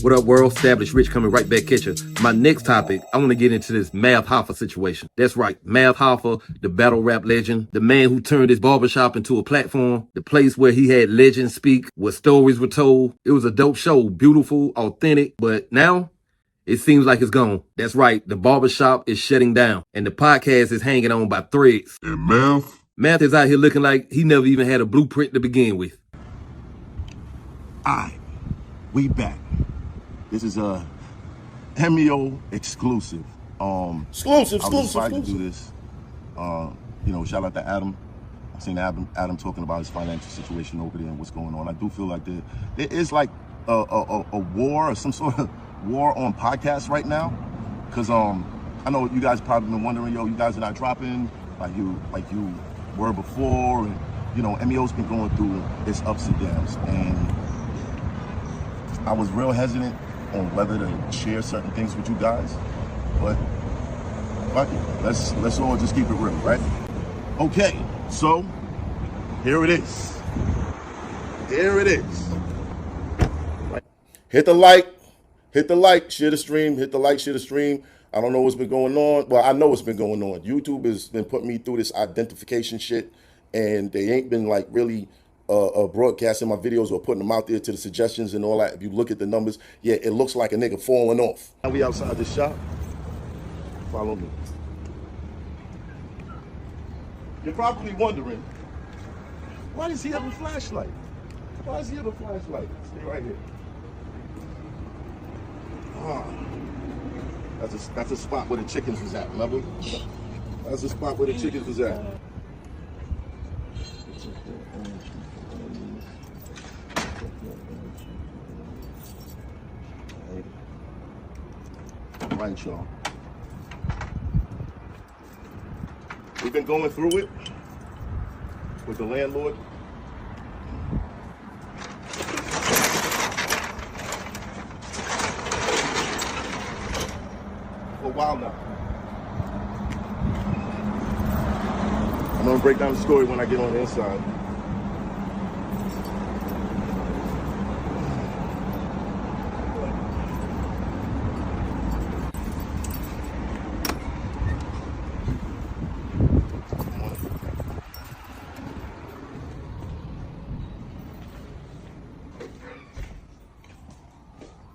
What up, world? Established Rich coming right back at you. My next topic, I want to get into this Math Hoffa situation. That's right, Math Hoffa, the battle rap legend, the man who turned his barbershop into a platform, the place where he had legends speak, where stories were told. It was a dope show, beautiful, authentic, but now it seems like it's gone. That's right, the barbershop is shutting down, and the podcast is hanging on by threads. And Math is out here looking like he never even had a blueprint to begin with. Alright, we back. This is a MEO exclusive. Exclusive. I was excited to do this. Shout out to Adam. I've seen Adam talking about his financial situation over there and what's going on. I do feel like there is like a war or some sort of war on podcasts right now. Cause I know you guys probably been wondering, you guys are not dropping like you were before, and MEO's been going through its ups and downs, and I was real hesitant on whether to share certain things with you guys, but fuck it. Let's all just keep it real, right? Okay, so here it is. Here it is. Hit the like, share the stream, hit the like, share the stream. I don't know what's been going on. Well, I know what's been going on. YouTube has been putting me through this identification shit, and they ain't been like really broadcasting my videos or putting them out there to the suggestions and all that. If you look at the numbers, yeah, it looks like a nigga falling off. Now we outside the shop. Follow me. You're probably wondering, why does he have a flashlight? Why does he have a flashlight? Stay right here. That's a spot where the chickens was at, remember? That's the spot where the chickens was at. Right, y'all. We've been going through it with the landlord. For a while now. I'm gonna break down the story when I get on the inside.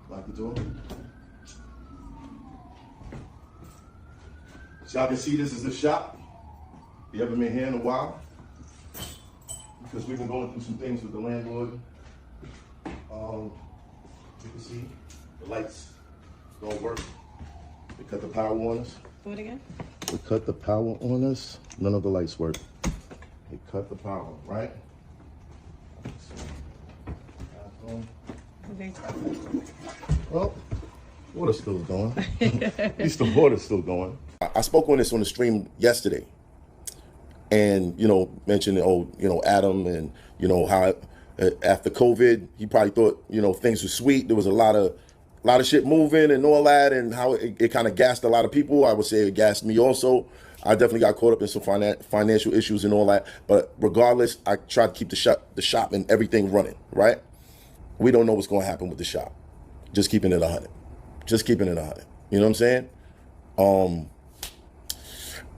Lock the door. So y'all can see this is the shop. You haven't been here in a while because we've been going through some things with the landlord. You can see the lights don't work. They cut the power on us. Do it again. They cut the power on us. None of the lights work. They cut the power, right? Okay. Well, water's still going. At least the water's still going. I spoke on this on the stream yesterday, and mentioned Adam, and how after COVID he probably thought things were sweet. There was a lot of shit moving and all that, and how it kind of gassed a lot of people. I would say it gassed me also. I definitely got caught up in some financial issues and all that. But regardless, I tried to keep the shop and everything running. Right? We don't know what's going to happen with the shop. Just keeping it 100. Just keeping it 100. You know what I'm saying?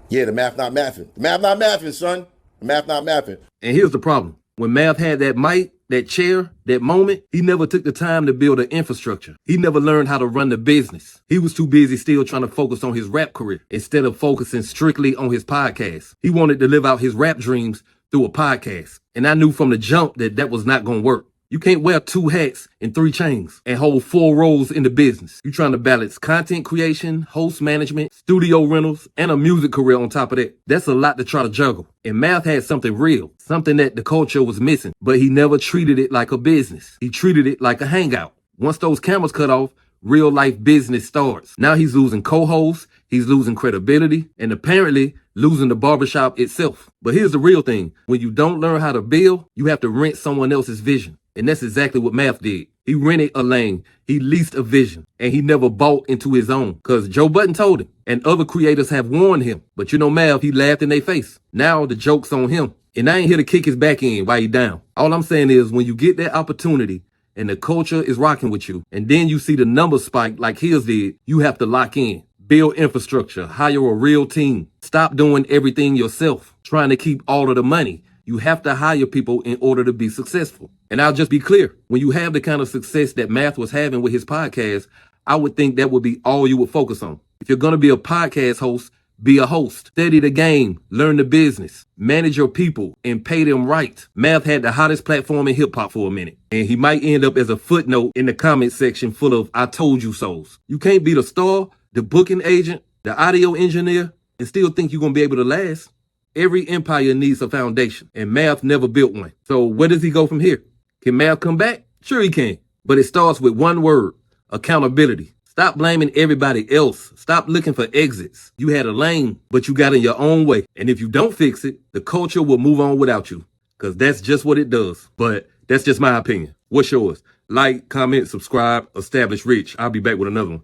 Yeah, the math not mathing. The math not mathing, son. The math not mathing. And here's the problem. When Math had that mic, that chair, that moment, he never took the time to build an infrastructure. He never learned how to run the business. He was too busy still trying to focus on his rap career instead of focusing strictly on his podcast. He wanted to live out his rap dreams through a podcast. And I knew from the jump that was not going to work. You can't wear 2 hats and 3 chains and hold 4 roles in the business. You're trying to balance content creation, host management, studio rentals, and a music career on top of that. That's a lot to try to juggle. And Math had something real, something that the culture was missing, but he never treated it like a business. He treated it like a hangout. Once those cameras cut off, real life business starts. Now he's losing co-hosts, he's losing credibility, and apparently losing the barbershop itself. But here's the real thing. When you don't learn how to build, you have to rent someone else's vision. And that's exactly what Math did. He rented a lane, he leased a vision, and he never bought into his own. Cause Joe Budden told him, and other creators have warned him. But Math, he laughed in their face. Now the joke's on him. And I ain't here to kick his back in while he down. All I'm saying is when you get that opportunity, and the culture is rocking with you, and then you see the numbers spike like his did, you have to lock in. Build infrastructure, hire a real team. Stop doing everything yourself, trying to keep all of the money. You have to hire people in order to be successful. And I'll just be clear, when you have the kind of success that Math was having with his podcast, I would think that would be all you would focus on. If you're going to be a podcast host, be a host. Study the game, learn the business, manage your people, and pay them right. Math had the hottest platform in hip hop for a minute, and he might end up as a footnote in the comment section full of "I told you so's." You can't be the star, the booking agent, the audio engineer, and still think you're going to be able to last. Every empire needs a foundation, and Math never built one. So where does he go from here? Can Math come back? Sure he can, but it starts with one word: accountability. Stop blaming everybody else. Stop looking for exits. You had a lane, but you got in your own way. And if you don't fix it, the culture will move on without you, because that's just what it does. But that's just my opinion. What's yours? Like, comment, subscribe, establish Rich. I'll be back with another one.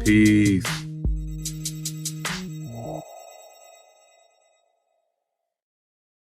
Peace.